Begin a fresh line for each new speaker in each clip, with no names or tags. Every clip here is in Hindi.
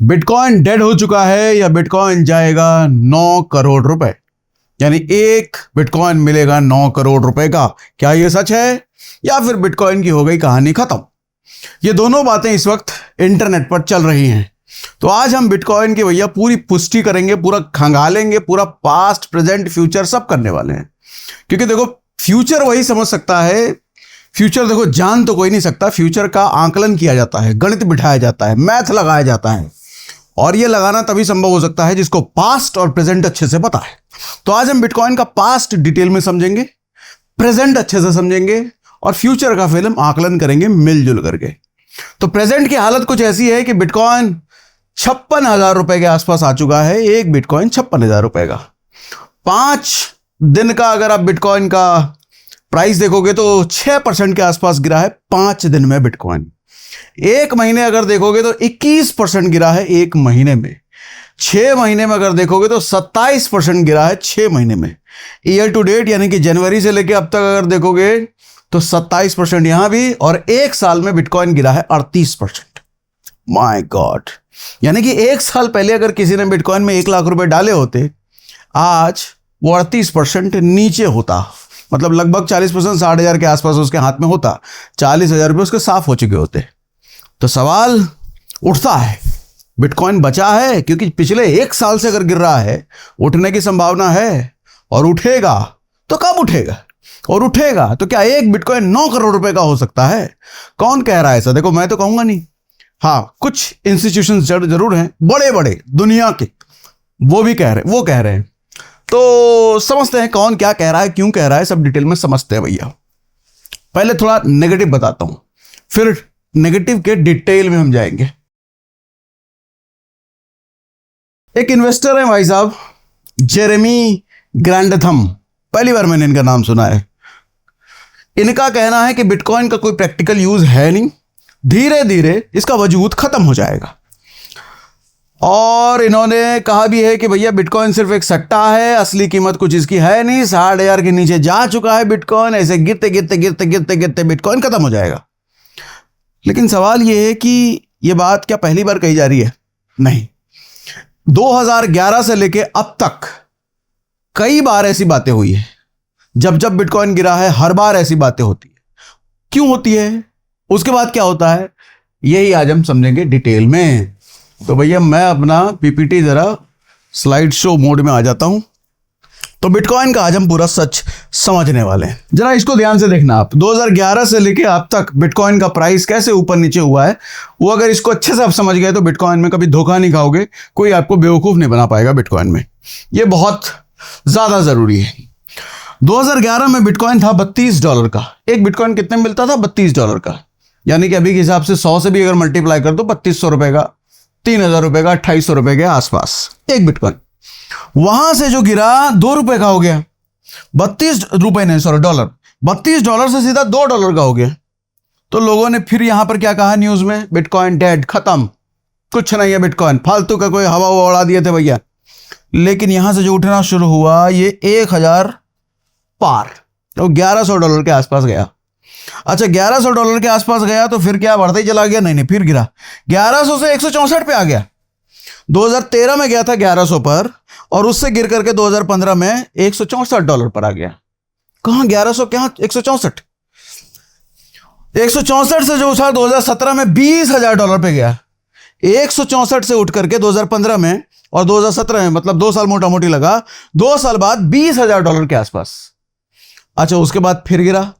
बिटकॉइन डेड हो चुका है या बिटकॉइन जाएगा 9 करोड़ रुपए, यानी एक बिटकॉइन मिलेगा 9 करोड़ रुपए का। क्या ये सच है या फिर बिटकॉइन की हो गई कहानी खत्म? ये दोनों बातें इस वक्त इंटरनेट पर चल रही हैं। तो आज हम बिटकॉइन की भैया पूरी पुष्टि करेंगे, पूरा खंगालेंगे, पूरा पास्ट प्रेजेंट फ्यूचर सब करने वाले हैं। क्योंकि देखो, फ्यूचर वही समझ सकता है। फ्यूचर देखो, जान तो कोई नहीं सकता। फ्यूचर का आंकलन किया जाता है, गणित बिठाया जाता है, मैथ लगाया जाता है, और ये लगाना तभी संभव हो सकता है जिसको पास्ट और प्रेजेंट अच्छे से पता है। तो आज हम बिटकॉइन का पास्ट डिटेल में समझेंगे, प्रेजेंट अच्छे से समझेंगे और फ्यूचर का फिल्म आकलन करेंगे मिलजुल करके। तो प्रेजेंट की हालत कुछ ऐसी है कि बिटकॉइन 56,000 रुपए के आसपास आ चुका है। एक बिटकॉइन 56,000 रुपए का। 5 दिन का अगर आप बिटकॉइन का प्राइस देखोगे तो 6% के आसपास गिरा है 5 दिन में बिटकॉइन। एक महीने अगर देखोगे तो 21% गिरा है एक महीने में। 6 महीने में अगर देखोगे तो 27% गिरा है 6 महीने में। ईयर टू डेट यानी कि जनवरी से लेकर अब तक अगर देखोगे तो 27% यहां भी, और एक साल में बिटकॉइन गिरा है 38%। My God! यानी कि एक साल पहले अगर किसी ने बिटकॉइन में 1 लाख रुपए डाले होते, आज वो 38% नीचे होता। मतलब लगभग 40%, 60,000 के आसपास उसके हाथ में होता। 40,000 रुपये उसके साफ हो चुके होते। तो सवाल उठता है, बिटकॉइन बचा है? क्योंकि पिछले 1 साल से अगर गिर रहा है, उठने की संभावना है। और उठेगा तो कब उठेगा? और उठेगा तो क्या एक बिटकॉइन 9 करोड़ रुपए का हो सकता है? कौन कह रहा है ऐसा? देखो, मैं तो कहूंगा नहीं। हाँ, कुछ इंस्टीट्यूशन जरूर हैं, बड़े बड़े दुनिया के, वो कह रहे हैं। तो समझते हैं कौन क्या कह रहा है, क्यों कह रहा है, सब डिटेल में समझते हैं भैया। पहले थोड़ा नेगेटिव बताता हूं, फिर नेगेटिव के डिटेल में हम जाएंगे। एक इन्वेस्टर है भाई साहब, जेरेमी ग्रैंडथम। पहली बार मैंने इनका नाम सुना है। इनका कहना है कि बिटकॉइन का कोई प्रैक्टिकल यूज है नहीं, धीरे धीरे इसका वजूद खत्म हो जाएगा। और इन्होंने कहा भी है कि भैया बिटकॉइन सिर्फ एक सट्टा है, असली कीमत कुछ इसकी है नहीं। 60,000 के नीचे जा चुका है बिटकॉइन। ऐसे गिरते गिरते गिरते गिरते गिरते बिटकॉइन खत्म हो जाएगा। लेकिन सवाल यह है कि यह बात क्या पहली बार कही जा रही है? नहीं, 2011 से लेके अब तक कई बार ऐसी बातें हुई है। जब जब बिटकॉइन गिरा है, हर बार ऐसी बातें होती है। क्यों होती है? उसके बाद क्या होता है, यही आज हम समझेंगे डिटेल में। तो भैया मैं अपना पीपीटी जरा स्लाइड शो मोड में आ जाता हूं। तो बिटकॉइन का आज हम पूरा सच समझने वाले हैं। जरा इसको ध्यान से देखना आप। 2011 से लेके अब तक बिटकॉइन का प्राइस कैसे ऊपर नीचे हुआ है, वो अगर इसको अच्छे से आप समझ गए तो बिटकॉइन में कभी धोखा नहीं खाओगे। कोई आपको बेवकूफ नहीं बना पाएगा बिटकॉइन में। ये बहुत ज्यादा जरूरी है। 2011 में बिटकॉइन था $32 का। एक बिटकॉइन कितने में मिलता था? $32 का। यानी कि अभी के हिसाब से 100 से भी अगर मल्टीप्लाई कर दो, 3200 रुपए का, 3,000 रुपए का, 2,800 रुपए के आसपास एक बिटकॉइन। वहां से जो गिरा $2 का हो गया। $32 से सीधा $2 का हो गया। तो लोगों ने फिर यहां पर क्या कहा न्यूज में? बिटकॉइन डेड, खत्म, कुछ नहीं है बिटकॉइन, फालतू का कोई हवा उड़ा दिए थे भैया। लेकिन यहां से जो उठना शुरू हुआ, ये 1,000 पार, तो $1,100 के आसपास गया। अच्छा, $1,100 के आसपास गया तो फिर क्या बढ़ता ही चला गया? नहीं, फिर गिरा। 1,100 से 164 पे आ गया। 2013 में गया था 1,100 पर, और उससे गिर करके 2015 में $164 पर आ गया। कहां 1,100, कहां 164? 164 से जो उछा 2017 में $20,000 पे गया। 164 से उठ करके 2015 में और 2017 में, मतलब 2 साल मोटा मोटी लगा, 2 साल बाद $20,000 के आसपास। अच्छा, उसके बाद फिर गिरा,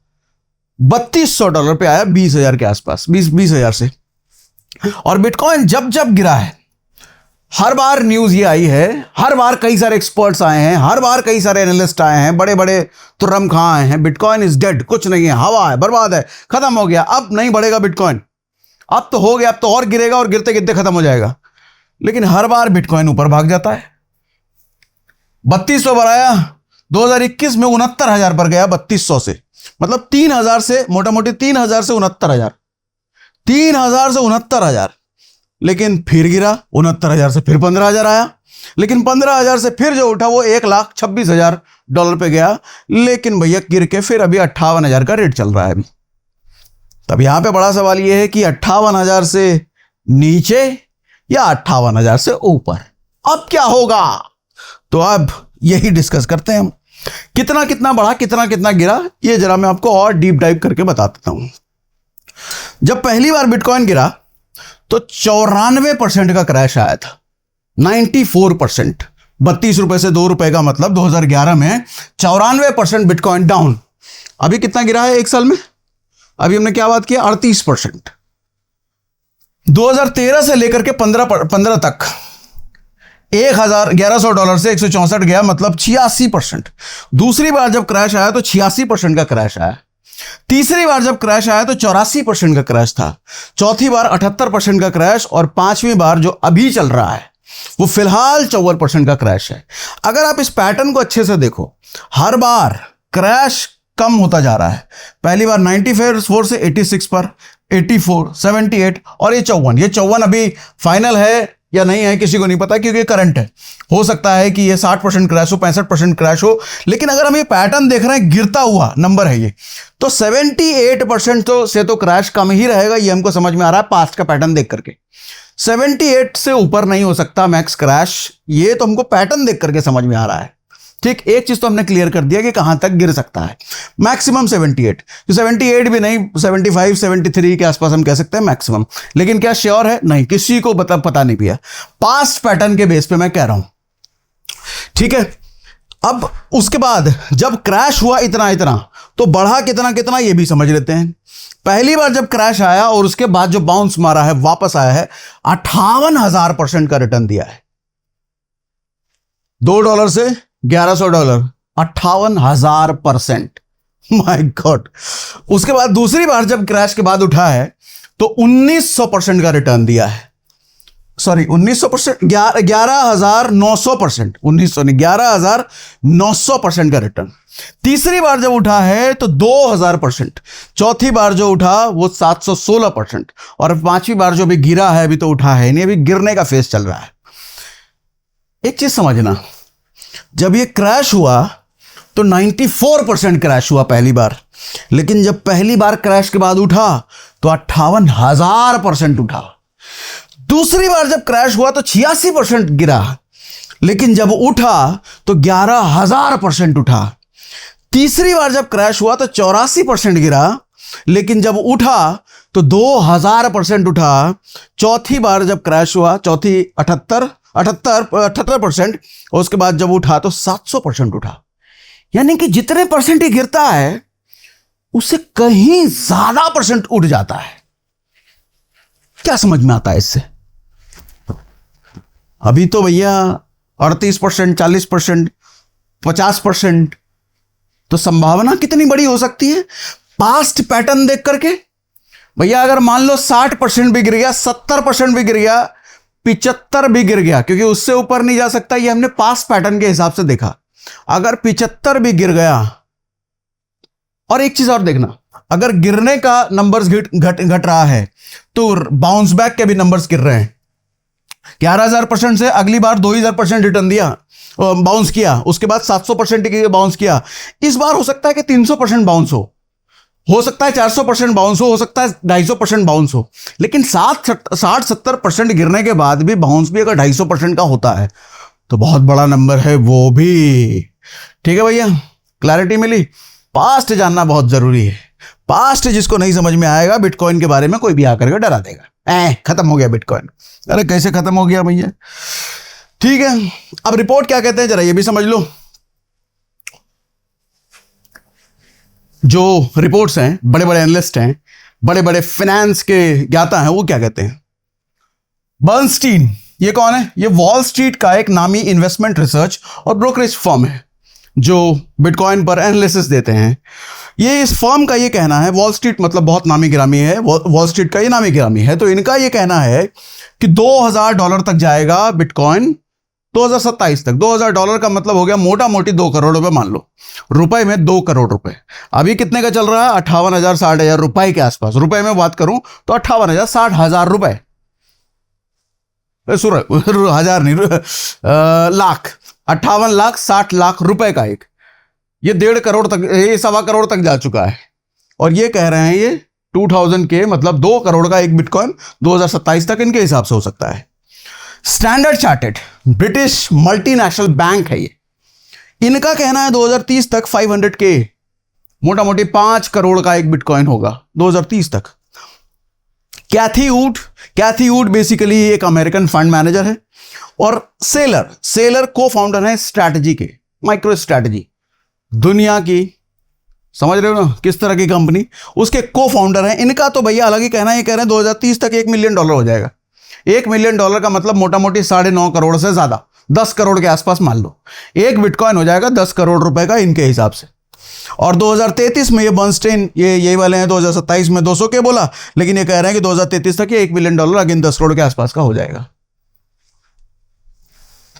$3,200 पे आया, 20,000 के आसपास, 20,000 से। और बिटकॉइन जब जब गिरा है, हर बार न्यूज ये आई है, हर बार कई सारे एक्सपर्ट्स आए हैं, हर बार कई सारे एनालिस्ट आए हैं, बड़े बड़े तुर्रम खां आए हैं, बिटकॉइन इज डेड, कुछ नहीं है, हवा है, बर्बाद है, खत्म हो गया, अब नहीं बढ़ेगा बिटकॉइन, अब तो हो गया, अब तो और गिरेगा और गिरते गिरते खत्म हो जाएगा। लेकिन हर बार बिटकॉइन ऊपर भाग जाता है। 3200 पर आया, 2021 में 69,000 पर गया। 3200 से मतलब 3,000 से, मोटा मोटी 3,000 से 69,000, 3,000 से 69,000। लेकिन फिर गिरा, 69,000 से फिर 15,000 आया। लेकिन 15,000 से फिर जो उठा वो $1,26,000 पे गया। लेकिन भैया गिर के फिर अभी 58,000 का रेट चल रहा है अभी। तब यहां पे बड़ा सवाल ये है कि 58,000 से नीचे या 58,000 से ऊपर। अब क्या होगा, तो अब यही डिस्कस करते हैं हम। कितना कितना बढ़ा, कितना कितना गिरा, ये जरा मैं आपको और डीप डाइव करके बता देता हूं। जब पहली बार बिटकॉइन गिरा तो 94% का क्रैश आया था, 94%। 32 रुपए से 2 रुपए का मतलब 2011 में 94% बिटकॉइन डाउन। अभी कितना गिरा है एक साल में? अभी हमने क्या बात किया, 38%। 2013 से लेकर के 15 तक $1,1100 से $164 गया, मतलब 86%। दूसरी बार जब क्रैश आया तो 86% का क्रैश आया। तीसरी बार जब क्रैश आया तो 84% का क्रैश था। चौथी बार 78% का क्रैश, और पांचवी बार जो अभी चल रहा है वो फिलहाल 54% का क्रैश है। अगर आप इस पैटर्न को अच्छे से देखो, हर बार क्रैश कम होता जा रहा है। पहली बार 94 से 86 पर, 84, 78 और ये 54। ये 54 अभी फाइनल है या नहीं है किसी को नहीं पता, क्योंकि करंट है। हो सकता है कि ये 60% क्रैश हो, 65% क्रैश हो, लेकिन अगर हम ये पैटर्न देख रहे हैं, गिरता हुआ नंबर है ये, तो 78% तो क्रैश कम ही रहेगा। ये हमको समझ में आ रहा है पास्ट का पैटर्न देख करके। 78 से ऊपर नहीं हो सकता मैक्स क्रैश, ये तो हमको पैटर्न देख करके समझ में आ रहा है। ठीक, एक चीज तो हमने क्लियर कर दिया कि कहां तक गिर सकता है। मैक्सिमम 78, तो 78 भी नहीं, 75, 73 के आसपास हम कह सकते हैं मैक्सिमम। लेकिन क्या श्योर है? नहीं, किसी को पता नहीं पिया। पास्ट पैटर्न के बेस पे मैं कह रहा हूं, ठीक है। अब उसके बाद जब क्रैश हुआ इतना इतना, तो बढ़ा कितना कितना ये भी समझ लेते हैं। पहली बार जब क्रैश आया और उसके बाद जो बाउंस मारा है, वापस आया है, 58,000% का रिटर्न दिया है। $2 से $1,100, 58,000%। My God. उसके बाद दूसरी बार जब क्रैश के बाद उठा है तो 1900% का रिटर्न दिया है। सॉरी, 1900%, 11,900%, 1900 नहीं, 11,900% का रिटर्न। तीसरी बार जब उठा है तो 2,000%। चौथी बार जो उठा वो 716%। और पांचवी बार जो भी गिरा है, अभी तो उठा है नहीं, अभी गिरने का फेस चल रहा है। एक चीज समझना, जब ये क्रैश हुआ तो 94% क्रैश हुआ पहली बार, लेकिन जब पहली बार क्रैश के बाद उठा तो 58,000% उठा। दूसरी बार जब क्रैश हुआ तो 86% गिरा, लेकिन जब उठा तो 11,000% उठा। तीसरी बार जब क्रैश हुआ तो 84% गिरा, लेकिन जब उठा तो 2,000% उठा। चौथी बार जब क्रैश हुआ, चौथी 78%, और उसके बाद जब उठा तो 700% उठा। यानी कि जितने परसेंट ही गिरता है उससे कहीं ज्यादा परसेंट उठ जाता है। क्या समझ में आता है इससे? अभी तो भैया 38%, 40%, 50%, तो संभावना कितनी बड़ी हो सकती है पास्ट पैटर्न देख करके। भैया अगर मान लो 60% भी गिर गया, 70% भी गिर गया, 75 भी गिर गया, क्योंकि उससे ऊपर नहीं जा सकता, ये हमने पास्ट पैटर्न के हिसाब से देखा। अगर 75 भी गिर गया, और एक चीज और देखना, अगर गिरने का नंबर्स घट रहा है तो बाउंस बैक के भी नंबर्स गिर रहे हैं। 11,000% से अगली बार 2,000% रिटर्न दिया, बाउंस किया, उसके बाद 700% की बाउंस किया। इस बार हो सकता है कि 300% बाउंस हो सकता है 400% बाउंस हो सकता है 250% बाउंस हो, लेकिन 60-70% गिरने के बाद भी बाउंस भी अगर 250% का होता है तो बहुत बड़ा नंबर है वो भी। ठीक है भैया, क्लैरिटी मिली? पास्ट जानना बहुत जरूरी है। पास्ट जिसको नहीं समझ में आएगा, बिटकॉइन के बारे में कोई भी आकर के डरा देगा, खत्म हो गया बिटकॉइन। अरे कैसे खत्म हो गया भैया? ठीक है, अब रिपोर्ट क्या कहते हैं जरा ये भी समझ लो। जो रिपोर्ट्स हैं, बड़े बड़े एनालिस्ट हैं, बड़े बड़े फाइनेंस के ज्ञाता हैं, वो क्या कहते हैं? बर्नस्टीन, ये कौन है? ये वॉल स्ट्रीट का एक नामी इन्वेस्टमेंट रिसर्च और ब्रोकरेज फर्म है जो बिटकॉइन पर एनालिसिस देते हैं। ये इस फर्म का ये कहना है, वॉल स्ट्रीट मतलब बहुत नामी गिरामी है, वॉल स्ट्रीट का ये नामी गिरामी है, तो इनका ये कहना है कि $2,000 तक जाएगा बिटकॉइन 2027 तक। $2,000 का मतलब हो गया मोटा मोटी 2 करोड़ रुपए, मान लो रुपए में 2 करोड़ रुपए। अभी कितने का चल रहा है? 58,000 60,000 रुपए के आसपास। रुपए में बात करूं तो 58,000 60,000 रुपए, हजार नहीं, लाख, 58 लाख 60 लाख रुपए का एक, ये 1.5 करोड़ तक, ये 1.25 करोड़ तक जा चुका है। और ये कह रहे हैं ये 2000 के मतलब 2 करोड़ का एक बिटकॉइन 2027 तक इनके हिसाब से हो सकता है। Standard chartered British multinational bank है ये, इनका कहना है 2030 तक 500K, मोटा मोटी 5 करोड़ का एक बिटकॉइन होगा 2030 तक। कैथी वुड बेसिकली एक अमेरिकन फंड मैनेजर है, और सेलर को फाउंडर है स्ट्रैटेजी के, माइक्रो स्ट्रैटेजी, दुनिया की, समझ रहे हो ना किस तरह की कंपनी, उसके को फाउंडर हैं। इनका तो भैया अलग ही कहना है, ये कह रहे हैं 2030 तक $1 मिलियन हो जाएगा। $1 मिलियन का मतलब मोटा मोटी 9.5 करोड़ से ज्यादा, 10 करोड़ के आसपास मान लो एक बिटकॉइन हो जाएगा 10 करोड़ रुपए का इनके हिसाब से। और 2033 में ये बर्नस्टीन यही वाले हैं, 2027 में 200 के बोला, लेकिन ये कह रहे हैं कि 2033 तक ये $1 मिलियन अगेन 10 करोड़ के आसपास का हो जाएगा।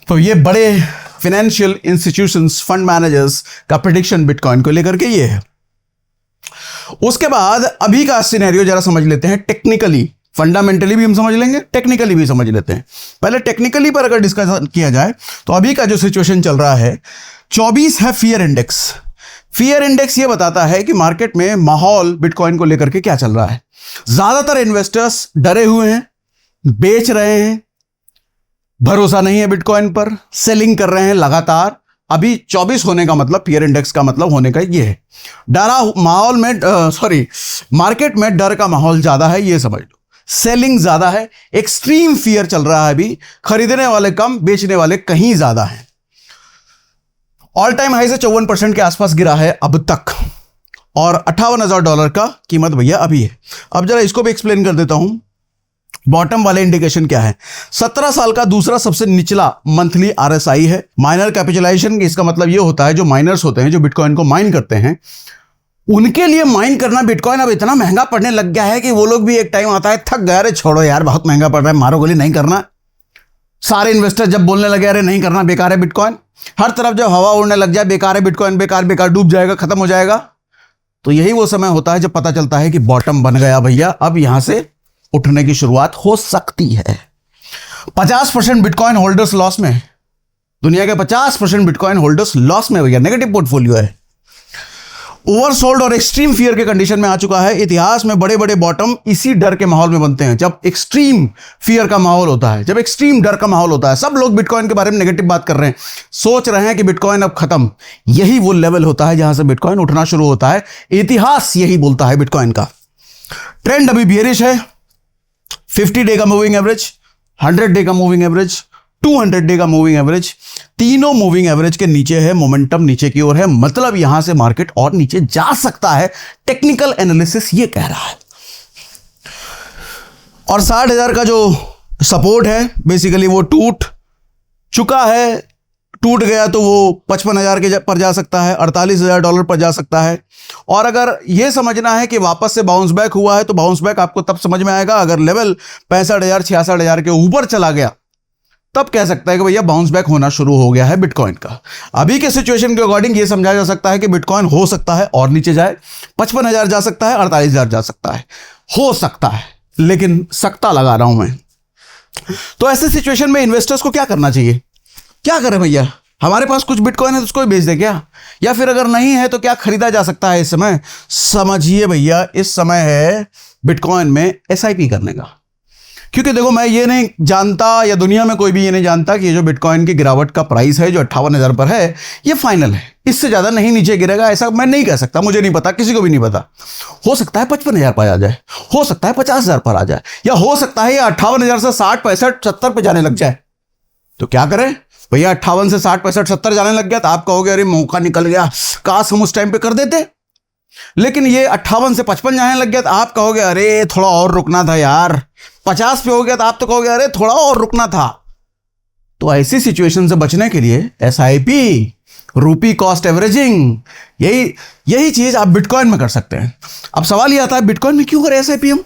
तो ये बड़े फाइनेंशियल इंस्टीट्यूशंस, फंड मैनेजर्स का प्रेडिक्शन बिटकॉइन को लेकर के ये है। उसके बाद अभी का सिनेरियो जरा समझ लेते हैं टेक्निकली, फंडामेंटली भी हम समझ लेंगे, टेक्निकली भी समझ लेते हैं। पहले टेक्निकली पर अगर डिस्कस किया जाए तो अभी का जो सिचुएशन चल रहा है, 24 है फियर इंडेक्स। फियर इंडेक्स ये बताता है कि मार्केट में माहौल बिटकॉइन को लेकर के क्या चल रहा है। ज्यादातर इन्वेस्टर्स डरे हुए हैं, बेच रहे हैं, भरोसा नहीं है बिटकॉइन पर, सेलिंग कर रहे हैं लगातार। अभी 24 होने का मतलब, फियर इंडेक्स का मतलब होने का ये है, डरा माहौल में, मार्केट में डर का माहौल ज्यादा है, ये समझ लो। सेलिंग ज्यादा है, एक्सट्रीम फियर चल रहा है अभी, खरीदने वाले कम, बेचने वाले कहीं ज्यादा हैं। ऑल टाइम हाई से 54% के आसपास गिरा है अब तक, और $58,000 का कीमत भैया अभी है। अब जरा इसको भी एक्सप्लेन कर देता हूं। बॉटम वाले इंडिकेशन क्या है? 17 साल का दूसरा सबसे निचला मंथली RSI है। माइनर कैपिटलाइजेशन, इसका मतलब यह होता है जो माइनर्स होते हैं, जो बिटकॉइन को माइन करते हैं, उनके लिए माइन करना बिटकॉइन अब इतना महंगा पड़ने लग गया है कि वो लोग भी एक टाइम आता है थक गए, अरे छोड़ो यार बहुत महंगा पड़ रहा है, मारो गोली, नहीं करना। सारे इन्वेस्टर जब बोलने लगे अरे नहीं करना, बेकार है बिटकॉइन, हर तरफ जब हवा उड़ने लग जाए बेकार है बिटकॉइन, बेकार बेकार, डूब जाएगा, खत्म हो जाएगा, तो यही वो समय होता है जब पता चलता है कि बॉटम बन गया भैया, अब यहां से उठने की शुरुआत हो सकती है। 50% बिटकॉइन होल्डर्स लॉस में, दुनिया के 50% बिटकॉइन होल्डर्स लॉस में भैया, नेगेटिव पोर्टफोलियो है। ओवरसोल्ड और एक्सट्रीम फियर के कंडीशन में आ चुका है। इतिहास में बड़े बड़े बॉटम इसी डर के माहौल में बनते हैं, जब एक्सट्रीम फियर का माहौल होता है, जब एक्सट्रीम डर का माहौल होता है। सब लोग बिटकॉइन के बारे में नेगेटिव बात कर रहे हैं, सोच रहे हैं कि बिटकॉइन अब खत्म, यही वो लेवल होता है जहां से बिटकॉइन उठना शुरू होता है। इतिहास यही बोलता है बिटकॉइन का। ट्रेंड अभी बियरिश है। 50 डे का मूविंग एवरेज, 100 डे का मूविंग एवरेज, 200 डे का मूविंग एवरेज, तीनों मूविंग एवरेज के नीचे है, मोमेंटम नीचे की ओर है, मतलब यहां से मार्केट और नीचे जा सकता है, टेक्निकल एनालिसिस ये कह रहा है। और 60,000 का जो सपोर्ट है बेसिकली वो टूट चुका है, टूट गया तो वो 55,000 के पर जा सकता है, $48,000 पर जा सकता है। और अगर यह समझना है कि वापस से बाउंस बैक हुआ है, तो बाउंस बैक आपको तब समझ में आएगा अगर लेवल 65,000 66,000 के ऊपर चला गया, तब कह सकता है कि भैया बाउंस बैक होना शुरू हो गया है बिटकॉइन का। अभी के सिचुएशन के अकॉर्डिंग ये समझा जा सकता है कि बिटकॉइन हो सकता है और नीचे जाए, 55,000 जा सकता है, 48,000 जा सकता है, हो सकता है, लेकिन सकता लगा रहा हूं मैं। तो ऐसे सिचुएशन में इन्वेस्टर्स को क्या करना चाहिए? क्या करें भैया, हमारे पास कुछ बिटकॉइन है तो उसको ही बेच दे क्या, या फिर अगर नहीं है तो क्या खरीदा जा सकता है इस समय? समझिए भैया, इस समय है बिटकॉइन में SIP करने का। क्योंकि देखो, मैं ये नहीं जानता, या दुनिया में कोई भी ये नहीं जानता कि ये जो बिटकॉइन की गिरावट का प्राइस है जो 58,000 पर है, ये फाइनल है, इससे ज्यादा नहीं नीचे गिरेगा, ऐसा मैं नहीं कह सकता, मुझे नहीं पता, किसी को भी नहीं पता। हो सकता है 55,000 पर आ जाए, हो सकता है 50,000 पर आ जाए, या हो सकता है ये 58,000 से 60 65 70 पे जाने लग जाए। तो क्या करें भैया? 58 से 60 65 70 जाने लग गया तो आप कहोगे अरे मौका निकल गया, काश हम उस टाइम पे कर देते। लेकिन ये 58 से 55 जाने लग गया तो आप कहोगे अरे थोड़ा और रुकना था यार। 50 पे हो गया तो आप तो कहोगे अरे थोड़ा और रुकना था। तो ऐसी सिचुएशन से बचने के लिए SIP, रूपी कॉस्ट एवरेजिंग, यही चीज आप बिटकॉइन में कर सकते हैं। अब सवाल ये आता है बिटकॉइन में क्यों करें SIP हम?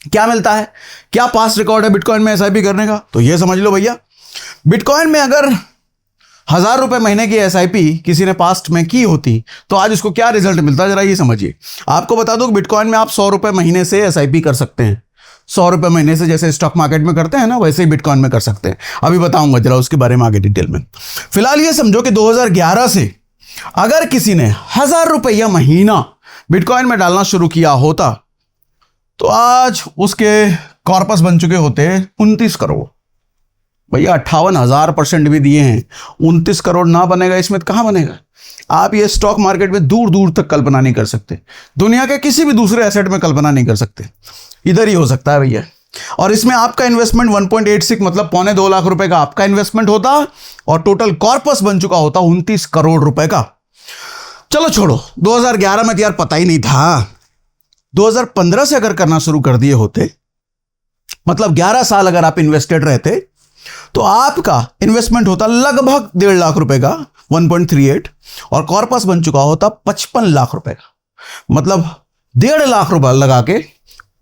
क्या मिलता है? क्या पास्ट रिकॉर्ड है बिटकॉइन में SIP करने का? तो ये समझ लो भैया, बिटकॉइन में अगर 1,000 रुपए महीने की SIP किसी ने पास्ट में की होती तो आज उसको क्या रिजल्ट मिलता, जरा ये समझिए। आपको बता दूं बिटकॉइन में आप 100 रुपए महीने से SIP कर सकते हैं। 100 रुपए महीने से जैसे स्टॉक मार्केट में करते हैं ना, वैसे ही बिटकॉइन में कर सकते हैं। अभी बताऊंगा जरा उसके बारे में आगे डिटेल में। फिलहाल ये समझो कि 2011 से अगर किसी ने 1,000 रुपया महीना बिटकॉइन में डालना शुरू किया होता तो आज उसके कॉर्पस बन चुके होते 29 करोड़। भैया 58,000% भी दिए हैं, 29 करोड़ ना बनेगा इसमें तो कहाँ बनेगा। आप ये स्टॉक मार्केट में दूर दूर तक कल्पना नहीं कर सकते, दुनिया के किसी भी दूसरे एसेट में कल्पना नहीं कर सकते, इधर ही हो सकता है भैया। और इसमें आपका इन्वेस्टमेंट 1.86 मतलब 2.25 लाख रुपए का आपका इन्वेस्टमेंट होता और टोटल कॉर्पस बन चुका होता 29 करोड़ रुपए का। चलो छोड़ो, 2011 में तो यार पता ही नहीं था, 2015 से अगर करना शुरू कर दिए होते, मतलब 11 साल अगर आप इन्वेस्टेड रहते तो आपका इन्वेस्टमेंट होता लगभग 1.5 लाख रुपए का 1.38 और कॉर्पस बन चुका होता 55 लाख रुपए का। मतलब 1.5 लाख रुपए लगा के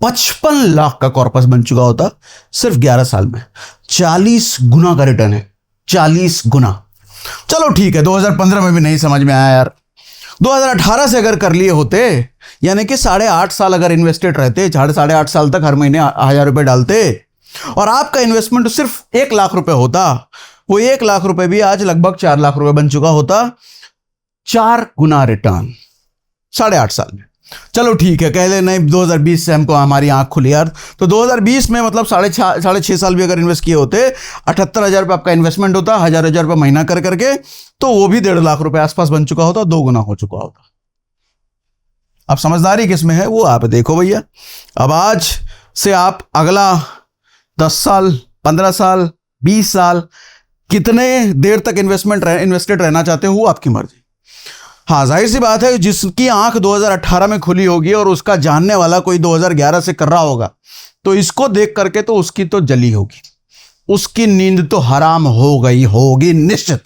55 लाख का कॉर्पस बन चुका होता सिर्फ 11 साल में। 40 गुना का रिटर्न है, 40 गुना। चलो ठीक है, 2015 में भी नहीं समझ में आया यार, 2018 से अगर कर लिए होते, यानी कि 8.5 साल अगर इन्वेस्टेड रहते, 8.5 साल तक हर महीने 1000 रुपए डालते और आपका इन्वेस्टमेंट सिर्फ 1 लाख रुपए होता, वो 1 लाख रुपए भी आज लगभग 4 लाख रुपए बन चुका होता। 4 गुना रिटर्न 8.5 साल में। चलो ठीक है, कह ले नहीं 2020 से हमको हमारी आंख खुली यार, तो 2020 में मतलब 6.5 साल भी अगर इन्वेस्ट किए होते, 78,000 रुपये आपका इन्वेस्टमेंट होता, 1,000 रुपये महीना कर करके, तो वो भी 1.5 लाख रुपए आसपास बन चुका होता, 2 गुना हो चुका होता। अब समझदारी किसमें है वो आप देखो भैया। अब आज से आप अगला 10 साल, 15 साल, 20 साल कितने देर तक इन्वेस्टेड रहना चाहते हो आपकी मर्जी। हाँ, जाहिर सी बात है, जिसकी आंख 2018 में खुली होगी और उसका जानने वाला कोई 2011 से कर रहा होगा, तो इसको देख करके तो उसकी तो जली होगी, उसकी नींद तो हराम हो गई होगी निश्चित।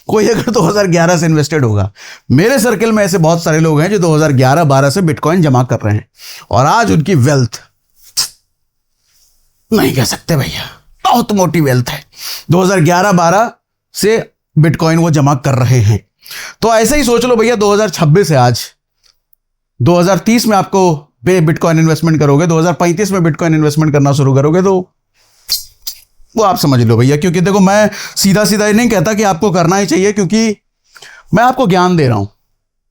कोई अगर 2011 से इन्वेस्टेड होगा, मेरे सर्कल में ऐसे बहुत सारे लोग हैं जो 2011-12 से बिटकॉइन जमा कर रहे हैं और आज उनकी वेल्थ नहीं कह सकते भैया, बहुत मोटी वेल्थ है। 2011-12 से बिटकॉइन वो जमा कर रहे हैं। तो ऐसे ही सोच लो भैया, 2026 है आज, 2030 में आपको बिटकॉइन इन्वेस्टमेंट करोगे, 2035 में बिटकॉइन इन्वेस्टमेंट करना शुरू करोगे, तो वो आप समझ लो भैया। क्योंकि देखो, मैं सीधा सीधा ही नहीं कहता कि आपको करना ही चाहिए, क्योंकि मैं आपको ज्ञान दे रहा हूं,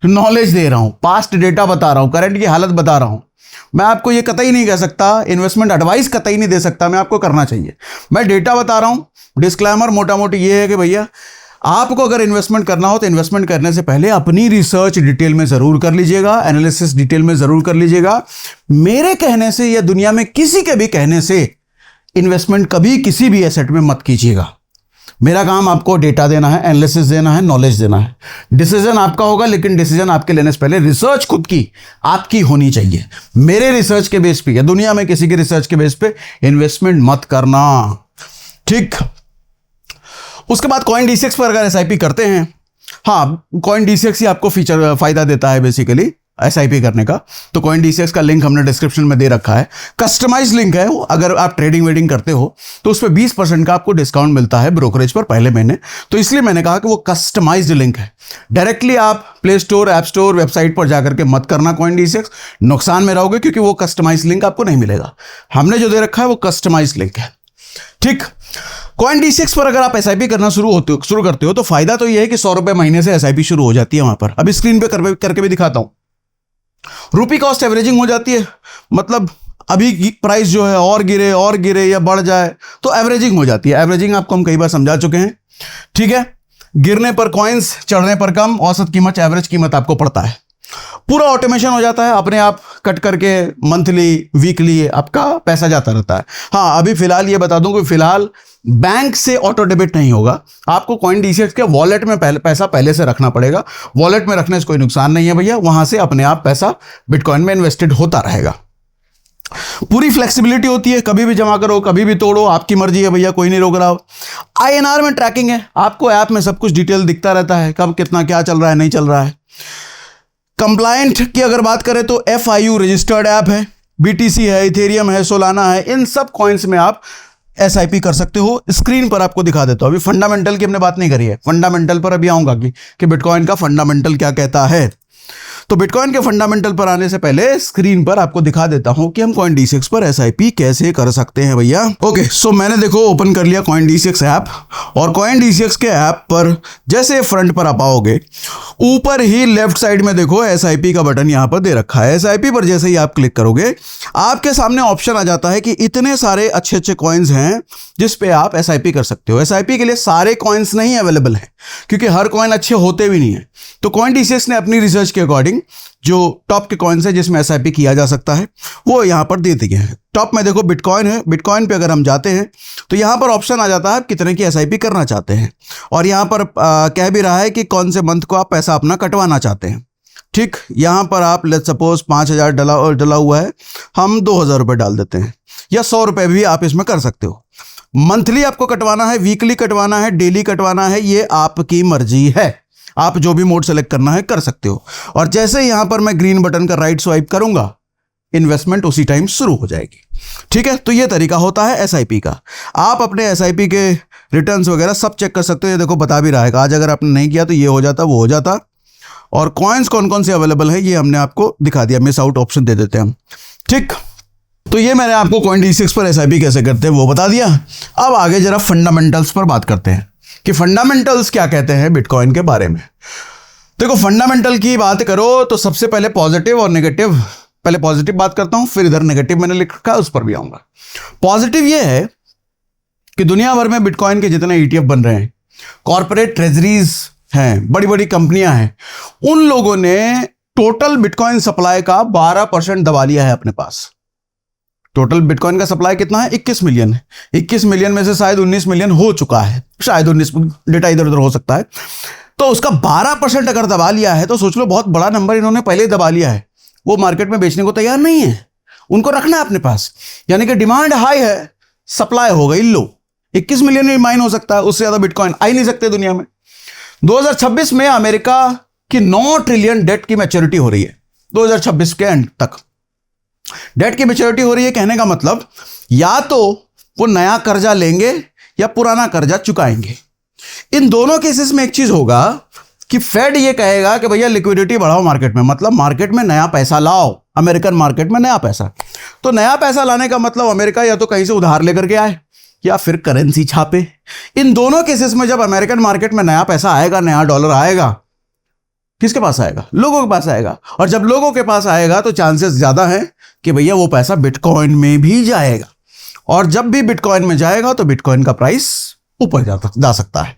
नॉलेज दे रहा हूं, पास्ट डेटा बता रहा हूं, करंट की हालत बता रहा हूं। मैं आपको ये कतई नहीं कह सकता, इन्वेस्टमेंट एडवाइस कतई नहीं दे सकता मैं आपको करना चाहिए, मैं डेटा बता रहा हूं। डिस्क्लेमर मोटा मोटी ये है कि भैया, आपको अगर इन्वेस्टमेंट करना हो तो इन्वेस्टमेंट करने से पहले अपनी रिसर्च डिटेल में जरूर कर लीजिएगा, एनालिसिस डिटेल में जरूर कर लीजिएगा। मेरे कहने से या दुनिया में किसी के भी कहने से इन्वेस्टमेंट कभी किसी भी एसेट में मत कीजिएगा। मेरा काम आपको डेटा देना है, एनालिसिस देना है, नॉलेज देना है। डिसीजन आपका होगा, लेकिन डिसीजन आपके लेने से पहले रिसर्च खुद की आपकी होनी चाहिए। मेरे रिसर्च के बेस पे या दुनिया में किसी के रिसर्च के बेस पे इन्वेस्टमेंट मत करना, ठीक। उसके बाद कॉइन डीसीएक्स पर अगर एसआईपी करते हैं, हाँ, कॉइन डीसीएक्स ही आपको फीचर फायदा देता है बेसिकली एसआईपी करने का। तो कॉइन डीसीएक्स का लिंक हमने डिस्क्रिप्शन में दे रखा है, कस्टमाइज लिंक है वो। अगर आप ट्रेडिंग वेडिंग करते हो तो उस पर 20% का आपको डिस्काउंट मिलता है ब्रोकरेज पर पहले महीने, तो इसलिए मैंने कहा कि वो कस्टमाइज्ड लिंक है। डायरेक्टली आप play store, app store, website पर जाकर के मत करना कॉइन डीसीएक्स, नुकसान में रहोगे, क्योंकि वो कस्टमाइज लिंक आपको नहीं मिलेगा। हमने जो दे रखा है वो कस्टमाइज लिंक है, ठीक। कॉइन डीसीएक्स पर अगर आप एसआईपी करना शुरू करते हो तो फायदा तो ये है कि 100 रुपए महीने से एसआईपी शुरू हो जाती है वहां पर। अभी स्क्रीन पे करके भी दिखाता हूं। रुपी कॉस्ट एवरेजिंग हो जाती है, मतलब अभी प्राइस जो है और गिरे या बढ़ जाए तो एवरेजिंग हो जाती है। एवरेजिंग आपको हम कई बार समझा चुके हैं, ठीक है। गिरने पर कॉइन्स, चढ़ने पर कम, औसत कीमत, एवरेज कीमत आपको पड़ता है। पूरा ऑटोमेशन हो जाता है, अपने आप कट करके मंथली, वीकली आपका पैसा जाता रहता है। हाँ, अभी फिलहाल ये बता दूं कि फिलहाल बैंक से ऑटो डेबिट नहीं होगा, आपको कॉइन डीसीएक्स के वॉलेट में पैसा पहले से रखना पड़ेगा। वॉलेट में रखने से कोई नुकसान नहीं है भैया, वहां से अपने आप पैसा बिटकॉइन में इन्वेस्टेड होता रहेगा। पूरी फ्लेक्सिबिलिटी होती है, कभी भी जमा करो, कभी भी तोड़ो, आपकी मर्जी है भैया, कोई नहीं रोक रहा हो। आईएनआर में ट्रैकिंग है, आपको ऐप में सब कुछ डिटेल दिखता रहता है, कब कितना क्या चल रहा है, नहीं चल रहा है। कंप्लायंट की अगर बात करें तो FIU रजिस्टर्ड ऐप है, BTC है, इथेरियम है, सोलाना है, इन सब कॉइन्स में आप एसआईपी कर सकते हो। स्क्रीन पर आपको दिखा देता हूं। अभी फंडामेंटल की हमने बात नहीं करी है, फंडामेंटल पर अभी आऊंगा कि बिटकॉइन का फंडामेंटल क्या कहता है। तो बिटकॉइन के फंडामेंटल पर आने से पहले स्क्रीन पर आपको दिखा देता हूं कि हम CoinDCX पर SIP कैसे कर सकते हैं भैया। ओके, सो मैंने देखो ओपन कर लिया CoinDCX ऐप, और CoinDCX के ऐप पर जैसे फ्रंट पर आप आओगे, ऊपर ही लेफ्ट साइड में देखो SIP का बटन यहां पर दे रखा है। SIP पर जैसे ही आप क्लिक करोगे, आपके सामने ऑप्शन आ जाता है कि इतने सारे अच्छे अच्छे कॉइन्स हैं जिस पे आप SIP कर सकते हो। SIP के लिए सारे कॉइन्स नहीं अवेलेबल हैं, क्योंकि हर कॉइन अच्छे होते भी नहीं है। तो CoinDCX ने अपनी रिसर्च के अकॉर्डिंग जो टॉप के कॉइन्स है जिसमें SIP किया जा सकता है वो यहां पर दे दिए हैं। टॉप में देखो बिटकॉइन है। बिटकॉइन पे अगर हम जाते हैं तो यहां पर ऑप्शन आ जाता है कितने की SIP करना चाहते हैं, और यहां पर कह भी रहा है कि कौन से मंथ को आप पैसा अपना कटवाना चाहते हैं। ठीक, यहां पर आप लेट्स सपोज 5,000 डला हुआ है, हम 2,000 रुपये डाल देते हैं, या 100 रुपये भी आप इसमें कर सकते हो। मंथली आपको कटवाना है, वीकली कटवाना है, डेली कटवाना है, ये आपकी मर्जी है। आप जो भी मोड सेलेक्ट करना है कर सकते हो। और जैसे यहां पर मैं ग्रीन बटन का राइट स्वाइप करूंगा, इन्वेस्टमेंट उसी टाइम शुरू हो जाएगी। ठीक है, तो ये तरीका होता है SIP का। आप अपने SIP के रिटर्न्स वगैरह सब चेक कर सकते हो। ये देखो बता भी रहा है, आज अगर आपने नहीं किया तो ये हो जाता, वो हो जाता। और कॉइन्स कौन कौन से अवेलेबल है ये हमने आपको दिखा दिया। मिस आउट ऑप्शन दे देते हैं हम। ठीक, तो ये मैंने आपको CoinDCX पर SIP कैसे करते हैं वो बता दिया। अब आगे जरा फंडामेंटल्स पर बात करते हैं कि फंडामेंटल्स क्या कहते हैं बिटकॉइन के बारे में। देखो, फंडामेंटल की बात करो तो सबसे पहले पॉजिटिव और नेगेटिव, पहले पॉजिटिव बात करता हूं, फिर इधर नेगेटिव मैंने लिख रखा है उस पर भी आऊंगा। पॉजिटिव ये है कि दुनिया भर में बिटकॉइन के जितने ETF बन रहे हैं, कॉर्पोरेट ट्रेजरीज हैं, बड़ी बड़ी कंपनियां हैं, उन लोगों ने टोटल बिटकॉइन सप्लाई का 12% दबा लिया है अपने पास। टोटल बिटकॉइन का सप्लाई कितना है? 21 मिलियन है। 21 मिलियन में से शायद 19 मिलियन हो चुका है, शायद 19, डेटा इधर उधर हो सकता है। तो उसका 12% अगर दबा लिया है तो सोच लो बहुत बड़ा नंबर इन्होंने पहले ही दबा लिया है। वो मार्केट में बेचने को तैयार नहीं है, उनको रखना है अपने पास। यानी कि डिमांड हाई है, सप्लाई हो गई लो। 21 मिलियन ही माइन हो सकता है, उससे ज्यादा बिटकॉइन आ ही नहीं सकते दुनिया में। 2026 में अमेरिका की 9 ट्रिलियन डेट की मैच्योरिटी हो रही है। 2026 के एंड तक डेट की मैच्योरिटी हो रही है। कहने का मतलब या तो वो नया कर्जा लेंगे या पुराना कर्जा चुकाएंगे। इन दोनों केसेस में एक चीज होगा कि फेड ये कहेगा कि भैया लिक्विडिटी बढ़ाओ मार्केट में, मतलब मार्केट में नया पैसा लाओ, अमेरिकन मार्केट में नया पैसा। तो नया पैसा लाने का मतलब अमेरिका या तो कहीं से उधार लेकर के आए या फिर करेंसी छापे। इन दोनों केसेस में जब अमेरिकन मार्केट में नया पैसा आएगा, नया डॉलर आएगा, किसके पास आएगा? लोगों के पास आएगा। और जब लोगों के पास आएगा तो चांसेस ज्यादा हैं कि भैया वो पैसा बिटकॉइन में भी जाएगा, और जब भी बिटकॉइन में जाएगा तो बिटकॉइन का प्राइस ऊपर जा सकता है।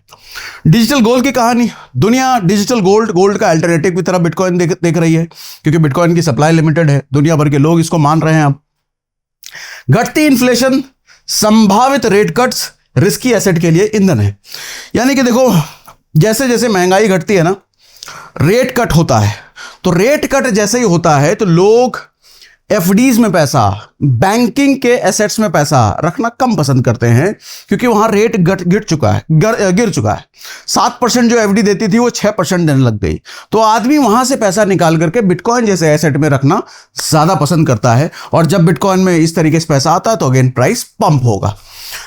डिजिटल गोल्ड की कहानी, दुनिया डिजिटल गोल्ड का अल्टरनेटिव की तरह बिटकॉइन देख रही है, क्योंकि बिटकॉइन की सप्लाई लिमिटेड है, दुनिया भर के लोग इसको मान रहे हैं। अब घटती इन्फ्लेशन, संभावित रेट कट्स रिस्की एसेट के लिए ईंधन है। यानी कि देखो, जैसे जैसे महंगाई घटती है ना, रेट कट होता है। तो रेट कट जैसे ही होता है तो लोग FDs में पैसा, बैंकिंग के एसेट्स में पैसा रखना कम पसंद करते हैं, क्योंकि वहां रेट गिर चुका है। 7% जो FD देती थी वो 6% देने लग गई। तो आदमी वहां से पैसा निकाल करके बिटकॉइन जैसे एसेट में रखना ज्यादा पसंद करता है, और जब बिटकॉइन में इस तरीके से पैसा आता है तो अगेन प्राइस पंप होगा।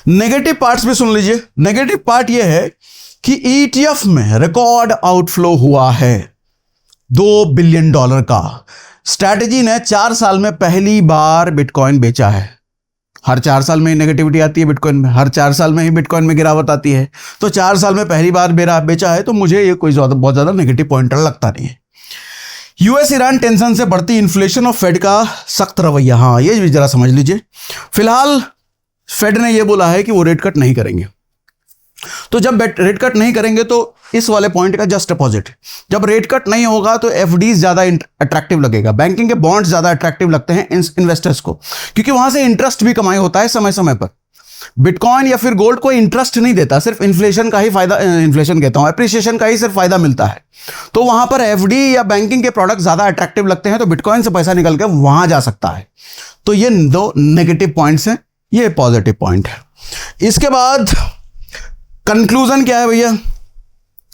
नेगेटिव पार्ट्स भी सुन लीजिए। नेगेटिव पार्ट ये है कि ETF में रिकॉर्ड आउटफ्लो हुआ है $2 बिलियन का। स्ट्रैटेजी ने 4 साल में पहली बार बिटकॉइन बेचा है। हर 4 साल में ही नेगेटिविटी आती है बिटकॉइन में, हर 4 साल में ही बिटकॉइन में गिरावट आती है। तो 4 साल में पहली बार बेचा है, तो मुझे ये कोई बहुत ज्यादा नेगेटिव पॉइंटर लगता नहीं है। US ईरान टेंशन से बढ़ती इन्फ्लेशन और फेड का सख्त रवैया, हाँ ये भी जरा समझ लीजिए। फिलहाल फेड ने यह बोला है कि वो रेट कट नहीं करेंगे। तो जब रेट कट नहीं करेंगे तो इस वाले पॉइंट का जस्ट अपोजिट, जब रेट कट नहीं होगा तो FDs ज्यादा अट्रैक्टिव लगेगा, बैंकिंग के बॉन्ड्स ज्यादा अट्रैक्टिव लगते हैं इन्वेस्टर्स को, क्योंकि वहां से इंटरेस्ट भी कमाई होता है समय समय पर। बिटकॉइन या फिर गोल्ड कोई इंटरेस्ट नहीं देता, सिर्फ इन्फ्लेशन का ही फायदा, इन्फ्लेशन कहता हूं एप्रिसिएशन का ही सिर्फ फायदा मिलता है। तो वहां पर FD या बैंकिंग के प्रोडक्ट ज्यादा अट्रैक्टिव लगते हैं, तो बिटकॉइन से पैसा निकल के वहां जा सकता है। तो ये 2 नेगेटिव पॉइंट्स हैं, ये पॉजिटिव पॉइंट है। इसके बाद कंक्लूजन क्या है भैया?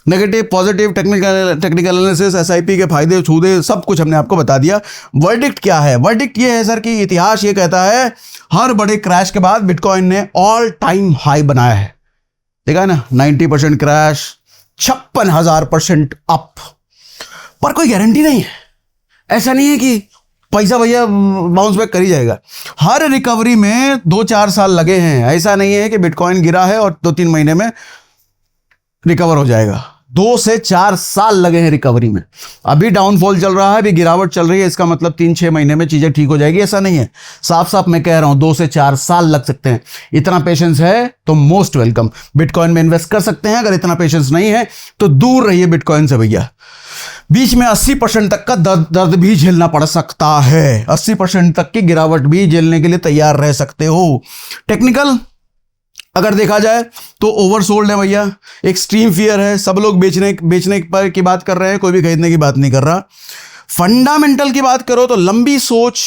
Negative, positive, technical analysis, SIP के फायदे छूदे सब कुछ हमने आपको बता दिया। वर्डिक्ट क्या है? वर्डिक्ट ये है सर कि इतिहास ये कहता है हर बड़े क्रैश के बाद बिटकॉइन ने ऑल टाइम हाई बनाया है। देखा है ना, 90% क्रैश, 56,000% अप। पर कोई गारंटी नहीं है, ऐसा नहीं है कि पैसा भैया बाउंस बैक कर ही जाएगा। हर रिकवरी में 2-4 साल लगे हैं। ऐसा नहीं है कि बिटकॉइन गिरा है और 2-3 महीने में रिकवर हो जाएगा। 2 से 4 साल लगे हैं रिकवरी में। अभी डाउनफॉल चल रहा है, अभी गिरावट चल रही है, इसका मतलब 3-6 महीने में चीजें ठीक हो जाएगी, ऐसा नहीं है। साफ साफ मैं कह रहा हूं 2 से 4 साल लग सकते हैं। इतना पेशेंस है तो मोस्ट वेलकम, बिटकॉइन में इन्वेस्ट कर सकते हैं। अगर इतना पेशेंस नहीं है तो दूर रहिए बिटकॉइन से भैया। बीच में 80% तक का दर्द भी झेलना पड़ सकता है। 80% तक की गिरावट भी झेलने के लिए तैयार रह सकते हो। टेक्निकल अगर देखा जाए तो ओवरसोल्ड है भैया, एक्सट्रीम फियर है, सब लोग बेचने पर की बात कर रहे हैं, कोई भी खरीदने की बात नहीं कर रहा। फंडामेंटल की बात करो तो लंबी सोच,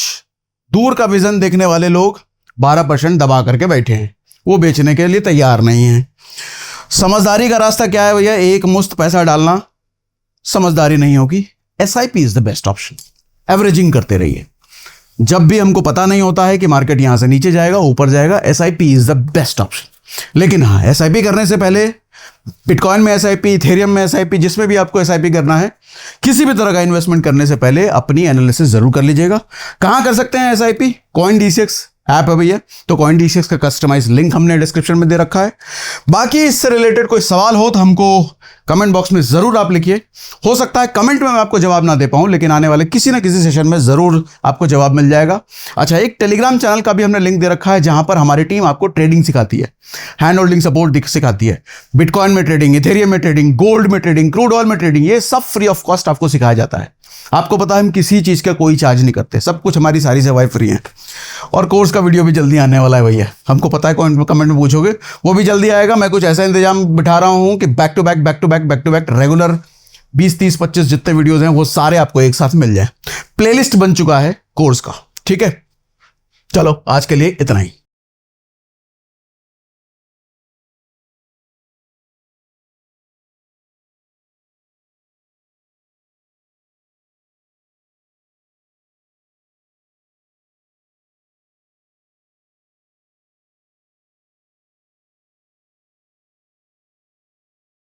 दूर का विजन देखने वाले लोग 12% दबा करके बैठे हैं, वो बेचने के लिए तैयार नहीं है। समझदारी का रास्ता क्या है भैया? एक मुश्त पैसा डालना समझदारी नहीं होगी। SIP is the best option. Averaging करते रहिए। जब भी हमको पता नहीं होता है कि मार्केट यहां से नीचे जाएगा ऊपर जाएगा, SIP is the best option. लेकिन हाँ, SIP करने से पहले बिटकॉइन में SIP, इथेरियम में SIP, जिसमें भी आपको SIP करना है, किसी भी तरह का इन्वेस्टमेंट करने से पहले अपनी एनालिसिस जरूर कर लीजिएगा। कहां कर सकते हैं SIP? CoinDCX ऐप है भैया, तो CoinDCX का कस्टमाइज लिंक हमने डिस्क्रिप्शन में दे रखा है। बाकी इससे रिलेटेड कोई सवाल हो तो हमको कमेंट बॉक्स में जरूर आप लिखिए। हो सकता है कमेंट में मैं आपको जवाब ना दे पाऊं, लेकिन आने वाले किसी ना किसी सेशन में जरूर आपको जवाब मिल जाएगा। अच्छा, एक टेलीग्राम चैनल का भी हमने लिंक दे रखा है, जहां पर हमारी टीम आपको ट्रेडिंग सिखाती है, हैंड होल्डिंग सपोर्ट सिखाती है, बिटकॉइन में ट्रेडिंग, इथेरियम में ट्रेडिंग, गोल्ड में ट्रेडिंग, क्रूड ऑयल में ट्रेडिंग, ये सब फ्री ऑफ कॉस्ट आपको सिखाया जाता है। आपको पता है हम किसी चीज का कोई चार्ज नहीं करते, सब कुछ हमारी सारी सेवाएं फ्री हैं। और कोर्स का वीडियो भी जल्दी आने वाला है भैया, हमको पता है, कमेंट में पूछोगे, वो भी जल्दी आएगा। मैं कुछ ऐसा इंतजाम बिठा रहा हूं कि बैक टू बैक रेगुलर 20, 30, 25 जितने वीडियोस हैं वो सारे आपको एक साथ मिल जाए। प्लेलिस्ट बन चुका है कोर्स का, ठीक है। चलो आज के लिए इतना ही।